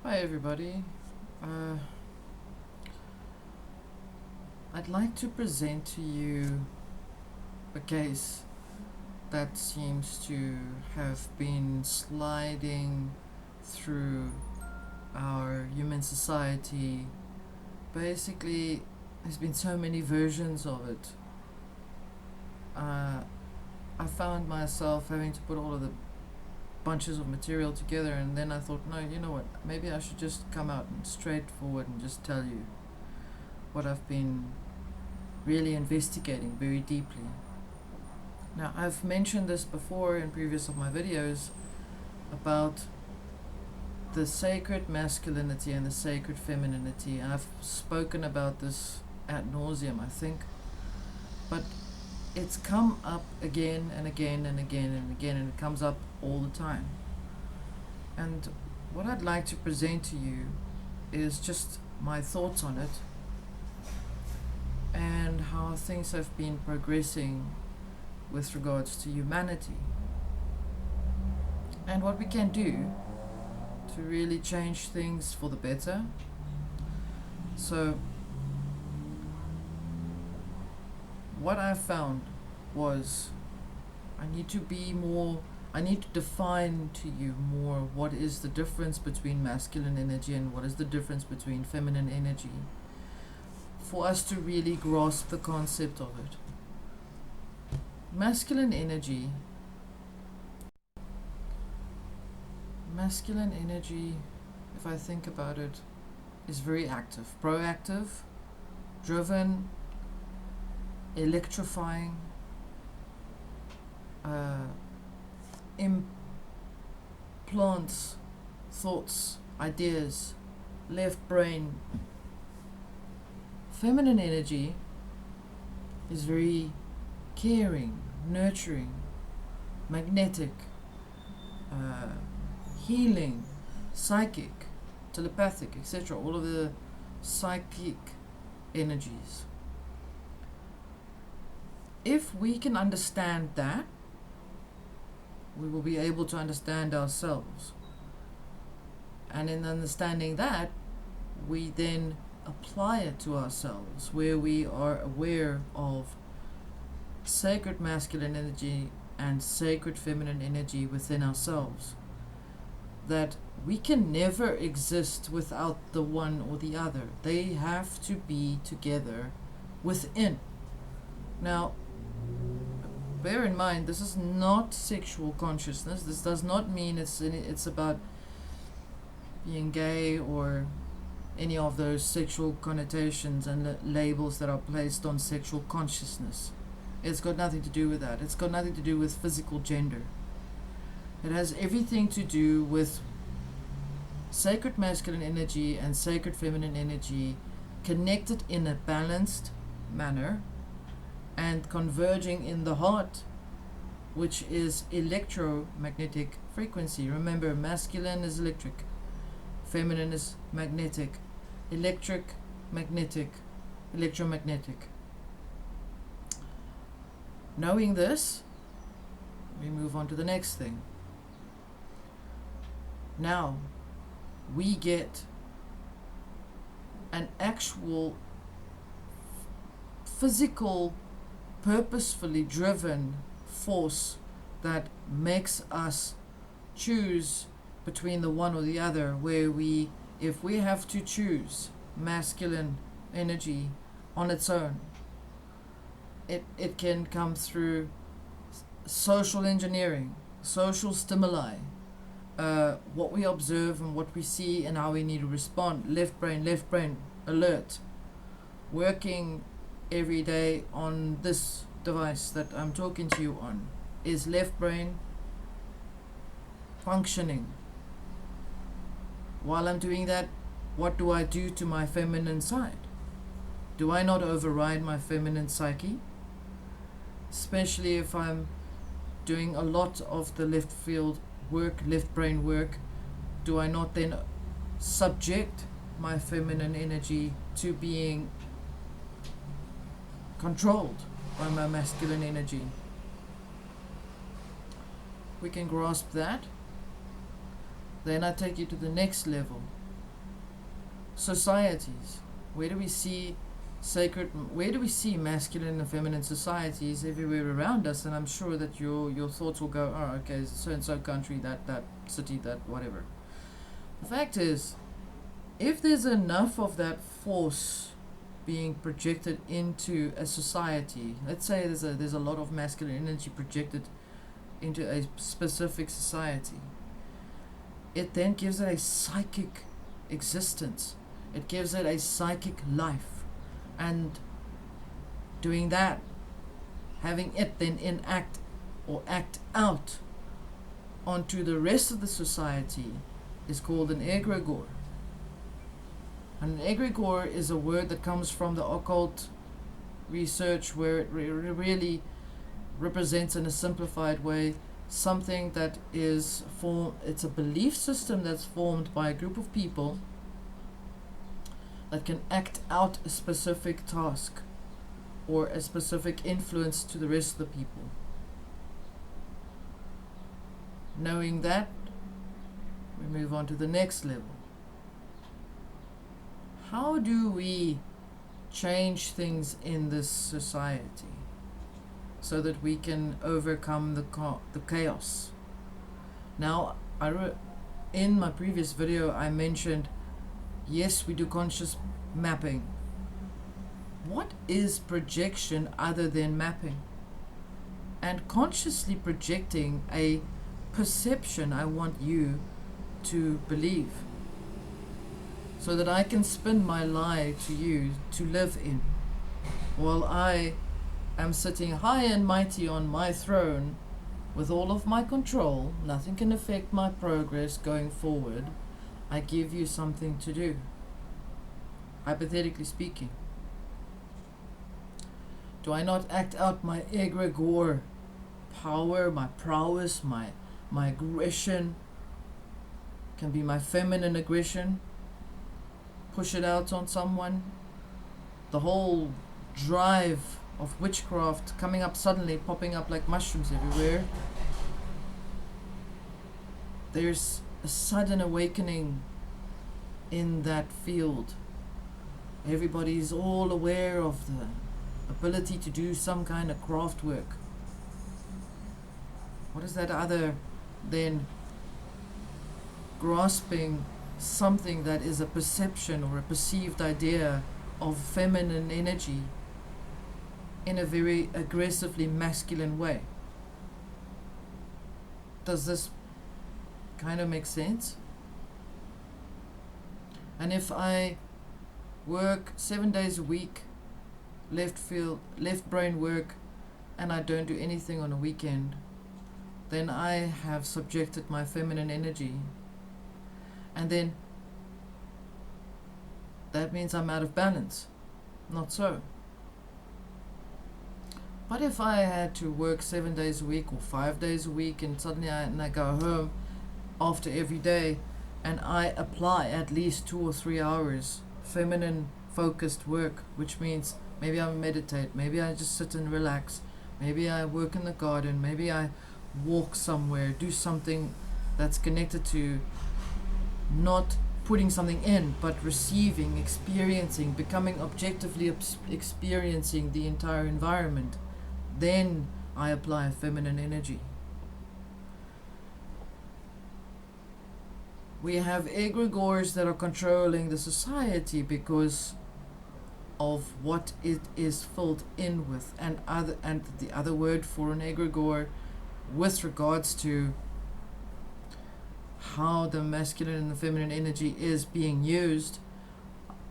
Hi everybody. Uh, I'd like to present to you a case that seems to have been sliding through our human society. Basically, there's been so many versions of it. I found myself having to put all of the bunches of material together, and then I thought, no, you know what, maybe I should just come out and straightforward and just tell you what I've been really investigating very deeply. Now, I've mentioned this before in previous of my videos about the sacred masculinity and the sacred femininity. I've spoken about this ad nauseum, I think, but it's come up again and again and again and again, and it comes up all the time. And what I'd like to present to you is just my thoughts on it and how things have been progressing with regards to humanity and what we can do to really change things for the better. So what I found was I need to define to you more what is the difference between masculine energy and what is the difference between feminine energy, for us to really grasp the concept of it. Masculine energy, if I think about it, is very active, proactive, driven, electrifying, implants thoughts, ideas, left brain. Feminine energy is very caring, nurturing, magnetic, healing, psychic, telepathic, etc. All of the psychic energies. If we can understand that, we will be able to understand ourselves. And in understanding that, we then apply it to ourselves, where we are aware of sacred masculine energy and sacred feminine energy within ourselves. That we can never exist without the one or the other. They have to be together within. Now, bear in mind, this is not sexual consciousness. This does not mean it's about being gay or any of those sexual connotations and labels that are placed on sexual consciousness. It's got nothing to do with that. It's got nothing to do with physical gender. It has everything to do with sacred masculine energy and sacred feminine energy connected in a balanced manner and converging in the heart, which is electromagnetic frequency. Remember, masculine is electric, feminine is magnetic, electric, magnetic, electromagnetic. Knowing this, we move on to the next thing. Now, we get an actual physical, purposefully driven force that makes us choose between the one or the other, where if we have to choose masculine energy on its own, it can come through social engineering, social stimuli, what we observe and what we see and how we need to respond. Left brain alert, working every day on this device that I'm talking to you on. Is left brain functioning? While I'm doing that, what do I do to my feminine side? Do I not override my feminine psyche? Especially if I'm doing a lot of the left field work, left brain work, do I not then subject my feminine energy to being controlled by my masculine energy? We can grasp that. Then I take you to the next level. societies. Where do we see where do we see masculine and feminine societies? Everywhere around us, and I'm sure that your thoughts will go, oh, okay, so and so country, that city, that whatever. The fact is, if there's enough of that force being projected into a society, let's say there's a lot of masculine energy projected into a specific society, it then gives it a psychic existence. It gives it a psychic life. And doing that, having it then enact or act out onto the rest of the society, is called an egregore. And an egregore is a word that comes from the occult research, where it really represents in a simplified way something that is it's a belief system that's formed by a group of people that can act out a specific task or a specific influence to the rest of the people. Knowing that, we move on to the next level. How do we change things in this society so that we can overcome the chaos? Now, in my previous video, I mentioned, yes, we do conscious mapping. What is projection other than mapping? And consciously projecting a perception I want you to believe, so that I can spin my lie to you to live in, while I am sitting high and mighty on my throne with all of my control. Nothing can affect my progress going forward. I give you something to do, hypothetically speaking. Do I not act out my egregore power, my prowess, my aggression? Can be my feminine aggression. Push it out on someone. The whole drive of witchcraft coming up suddenly, popping up like mushrooms everywhere. There's a sudden awakening in that field. Everybody's all aware of the ability to do some kind of craft work. What is that other than grasping something that is a perception or a perceived idea of feminine energy in a very aggressively masculine way? Does this kind of make sense? And if I work 7 days a week, left brain work, and I don't do anything on a weekend, then I have subjected my feminine energy. And then that means I'm out of balance. Not so. But if I had to work 7 days a week or 5 days a week, and suddenly I go home after every day and I apply at least 2 or 3 hours feminine focused work, which means maybe I meditate, maybe I just sit and relax, maybe I work in the garden, maybe I walk somewhere, do something that's connected to not putting something in, but receiving, experiencing, becoming objectively experiencing the entire environment, then I apply feminine energy. We have egregores that are controlling the society because of what it is filled in with, and the other word for an egregore with regards to how the masculine and the feminine energy is being used,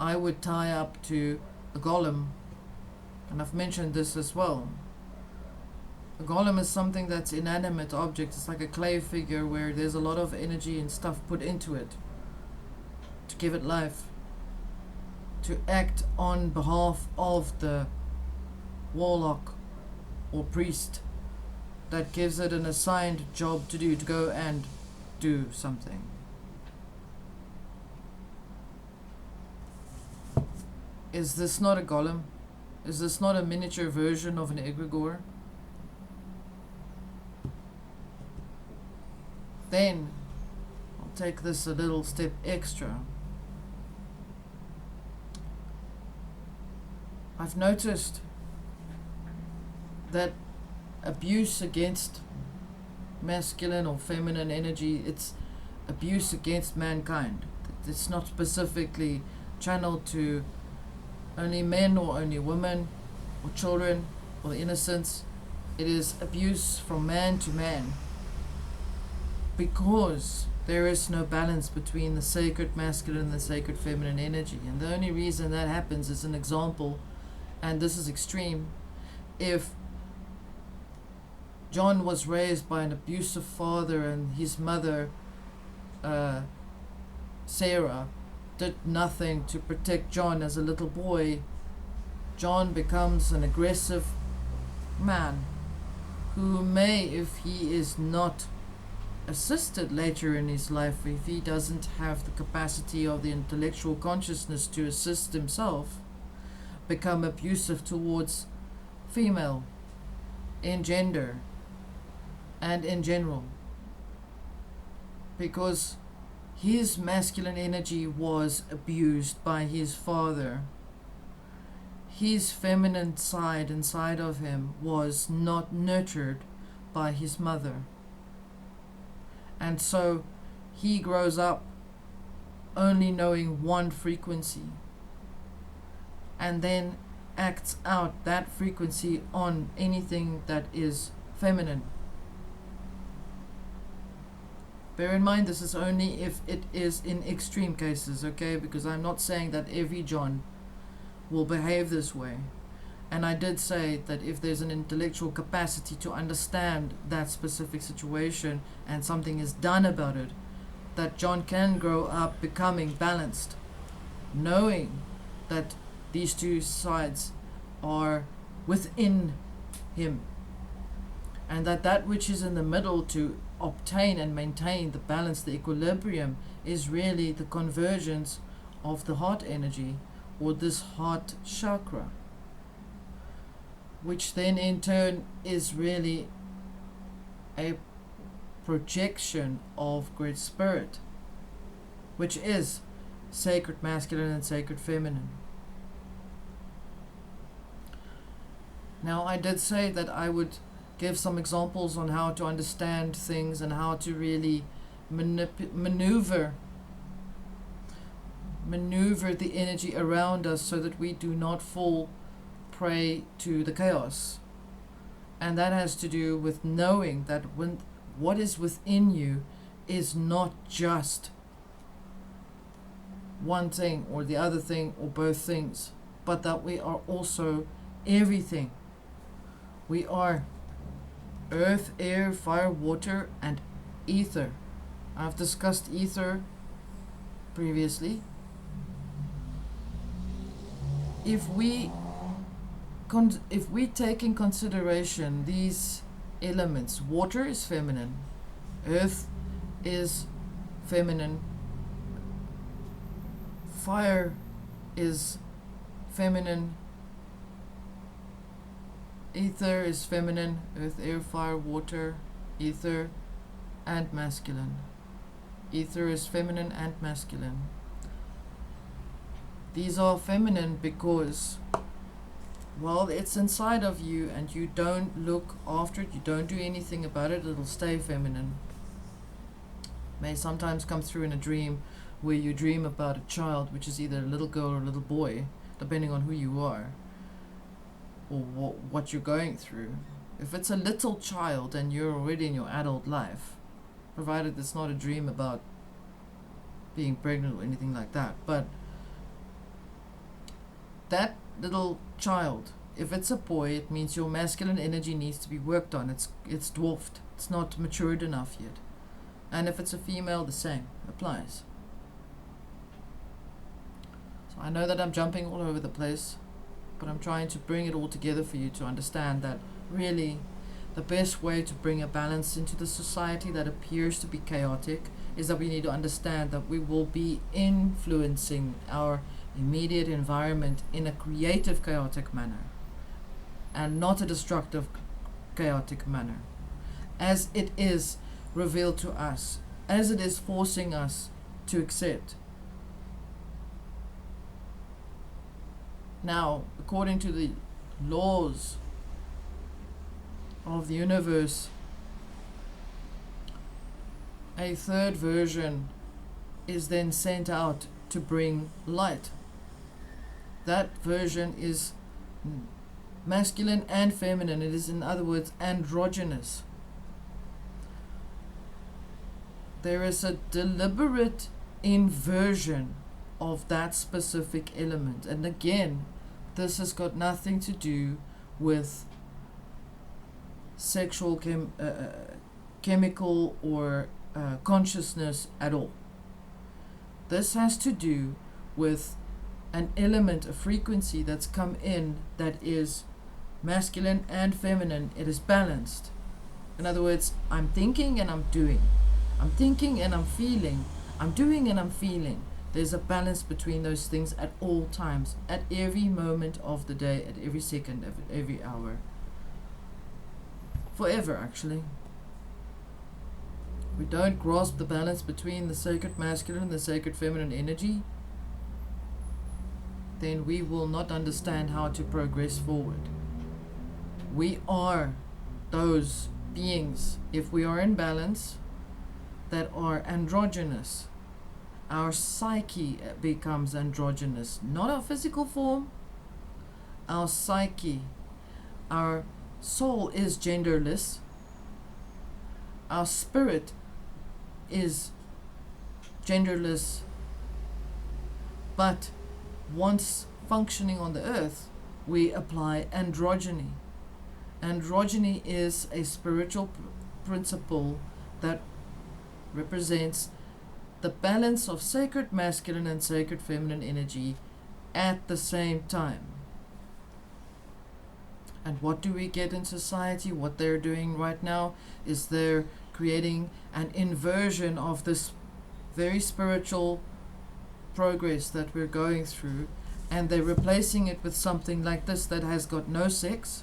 I would tie up to a golem, and I've mentioned this as well. A golem is something that's inanimate object. It's like a clay figure where there's a lot of energy and stuff put into it to give it life, to act on behalf of the warlock or priest that gives it an assigned job to do, to go and do something. Is this not a golem? Is this not a miniature version of an egregore? Then I'll take this a little step extra. I've noticed that abuse against masculine or feminine energy, it's abuse against mankind. It's not specifically channeled to only men or only women or children or innocents. It is abuse from man to man, because there is no balance between the sacred masculine and the sacred feminine energy. And the only reason that happens is an example, and this is extreme. If John was raised by an abusive father and his mother, Sarah, did nothing to protect John as a little boy, John becomes an aggressive man who may, if he is not assisted later in his life, if he doesn't have the capacity of the intellectual consciousness to assist himself, become abusive towards female in gender and in general, because his masculine energy was abused by his father. His feminine side inside of him was not nurtured by his mother. And so he grows up only knowing one frequency, and then acts out that frequency on anything that is feminine. Bear in mind, this is only if it is in extreme cases, okay? Because I'm not saying that every John will behave this way. And I did say that if there's an intellectual capacity to understand that specific situation and something is done about it, that John can grow up becoming balanced, knowing that these two sides are within him, and that which is in the middle to obtain and maintain the balance, the equilibrium, is really the convergence of the heart energy, or this heart chakra, which then in turn is really a projection of Great Spirit, which is sacred masculine and sacred feminine. Now, I did say that I would give some examples on how to understand things and how to really maneuver the energy around us so that we do not fall prey to the chaos. And that has to do with knowing that when what is within you is not just one thing or the other thing or both things, but that we are also everything. We are earth, air, fire, water, and ether. I've discussed ether previously. If we take in consideration these elements, water is feminine, earth is feminine, fire is feminine, ether is feminine, earth, air, fire, water, ether, and masculine. Ether is feminine and masculine. These are feminine because, well, it's inside of you and you don't look after it, you don't do anything about it, it'll stay feminine. May sometimes come through in a dream where you dream about a child, which is either a little girl or a little boy, depending on who you are or what you're going through. If it's a little child and you're already in your adult life, provided it's not a dream about being pregnant or anything like that, but that little child, if it's a boy, it means your masculine energy needs to be worked on. It's dwarfed. It's not matured enough yet. And if it's a female, the same applies. So I know that I'm jumping all over the place, but I'm trying to bring it all together for you to understand that really the best way to bring a balance into the society that appears to be chaotic is that we need to understand that we will be influencing our immediate environment in a creative chaotic manner and not a destructive chaotic manner, as it is revealed to us, as it is forcing us to accept. Now, according to the laws of the universe, a third version is then sent out to bring light. That version is masculine and feminine. It is, in other words, androgynous. There is a deliberate inversion of that specific element. And again, this has got nothing to do with sexual chemical or consciousness at all. This has to do with an element, a frequency that's come in that is masculine and feminine. It is balanced. In other words, I'm thinking and I'm doing. I'm thinking and I'm feeling. I'm doing and I'm feeling. There's a balance between those things at all times, at every moment of the day, at every second, at every hour. Forever, actually. We don't grasp the balance between the sacred masculine and the sacred feminine energy, then we will not understand how to progress forward. We are those beings, if we are in balance, that are androgynous. Our psyche becomes androgynous, not our physical form, our psyche. Our soul is genderless. Our spirit is genderless, but once functioning on the earth, we apply androgyny. Androgyny is a spiritual principle that represents the balance of sacred masculine and sacred feminine energy at the same time. And what do we get in society? What they're doing right now is they're creating an inversion of this very spiritual progress that we're going through, and they're replacing it with something like this that has got no sex.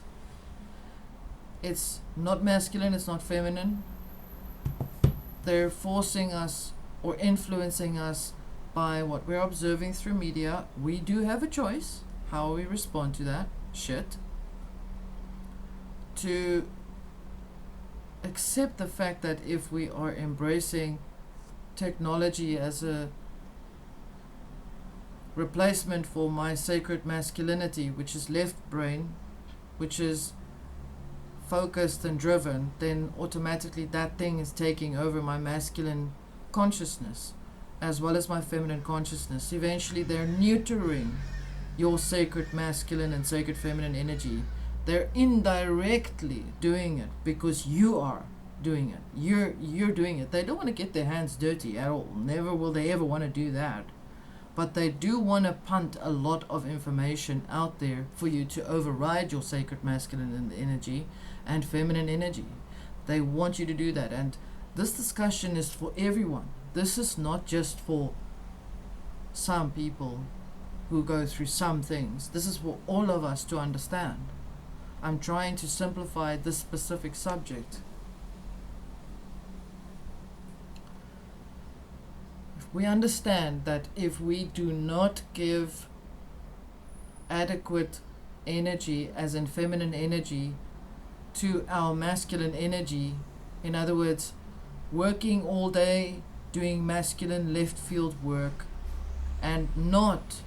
It's not masculine, it's not feminine. They're forcing us or influencing us by what we're observing through media. We do have a choice how we respond to that shit. To accept the fact that if we are embracing technology as a replacement for my sacred masculinity, which is left brain, which is focused and driven, then automatically that thing is taking over my masculine consciousness as well as my feminine consciousness. Eventually they're neutering your sacred masculine and sacred feminine energy. They're indirectly doing it because you are doing it. You're doing it. They don't want to get their hands dirty at all. Never will they ever want to do that. But they do want to punt a lot of information out there for you to override your sacred masculine energy and feminine energy. They want you to do that. And this discussion is for everyone. This is not just for some people who go through some things. This is for all of us to understand. I'm trying to simplify this specific subject. We understand that if we do not give adequate energy, as in feminine energy, to our masculine energy, in other words, working all day, doing masculine left field work, and not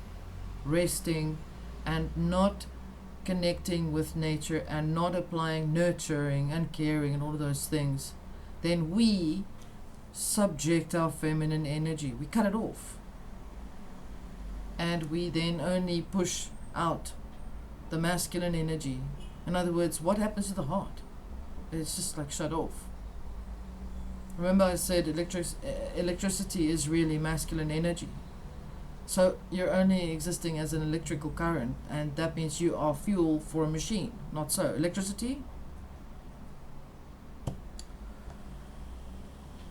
resting, and not connecting with nature, and not applying nurturing and caring and all of those things, then we subject our feminine energy. We cut it off. And we then only push out the masculine energy. In other words, what happens to the heart? It's just like shut off. Remember I said electricity is really masculine energy. So you're only existing as an electrical current, and that means you are fuel for a machine. Not so. Electricity.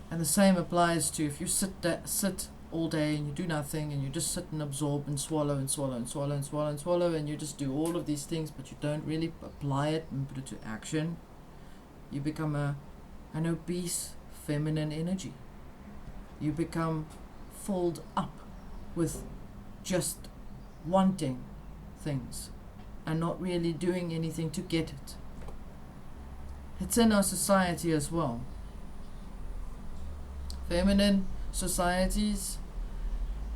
And the same applies to if you sit all day and you do nothing, and you just sit and absorb and swallow and swallow and swallow and swallow and swallow, and you just do all of these things, but you don't really apply it and put it to action. You become an obese feminine energy. You become filled up with just wanting things and not really doing anything to get it. It's in our society as well. Feminine societies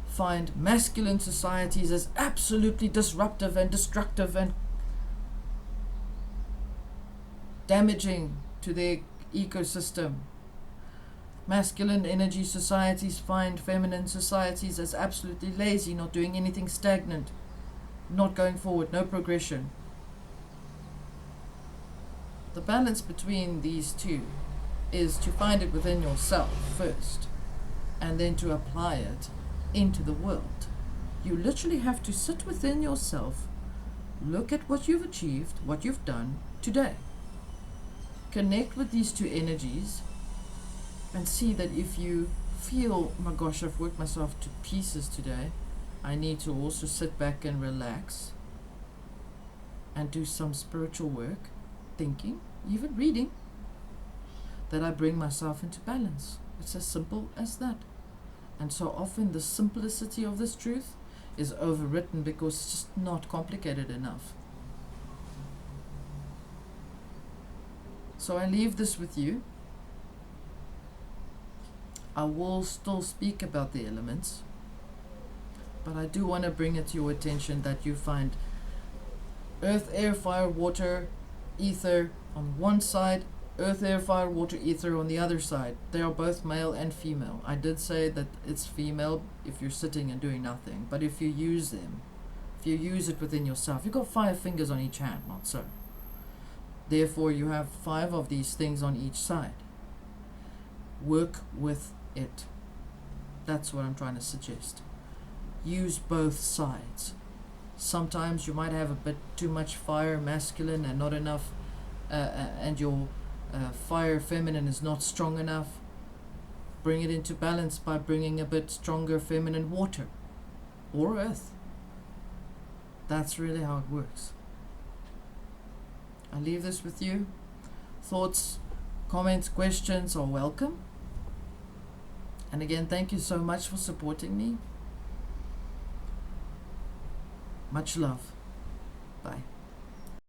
find masculine societies as absolutely disruptive and destructive and damaging to their ecosystem. Masculine energy societies find feminine societies as absolutely lazy, not doing anything, stagnant, not going forward, no progression. The balance between these two is to find it within yourself first, and then to apply it into the world. You literally have to sit within yourself, look at what you've achieved, what you've done today. Connect with these two energies and see that if you feel, oh my gosh, I've worked myself to pieces today, I need to also sit back and relax and do some spiritual work, thinking, even reading, that I bring myself into balance. It's as simple as that. And so often the simplicity of this truth is overwritten because it's just not complicated enough. So I leave this with you. I will still speak about the elements, but I do want to bring it to your attention that you find earth, air, fire, water, ether on one side, earth, air, fire, water, ether on the other side. They are both male and female. I did say that it's female if you're sitting and doing nothing, but if you use them, if you use it within yourself, you've got 5 fingers on each hand, not so. Therefore, you have 5 of these things on each side. Work with it. That's what I'm trying to suggest. Use both sides. Sometimes you might have a bit too much fire masculine and not enough, and your fire feminine is not strong enough. Bring it into balance by bringing a bit stronger feminine water or earth. That's really how it works. I leave this with you. Thoughts, comments, questions are welcome. And again, thank you so much for supporting me. Much love. Bye.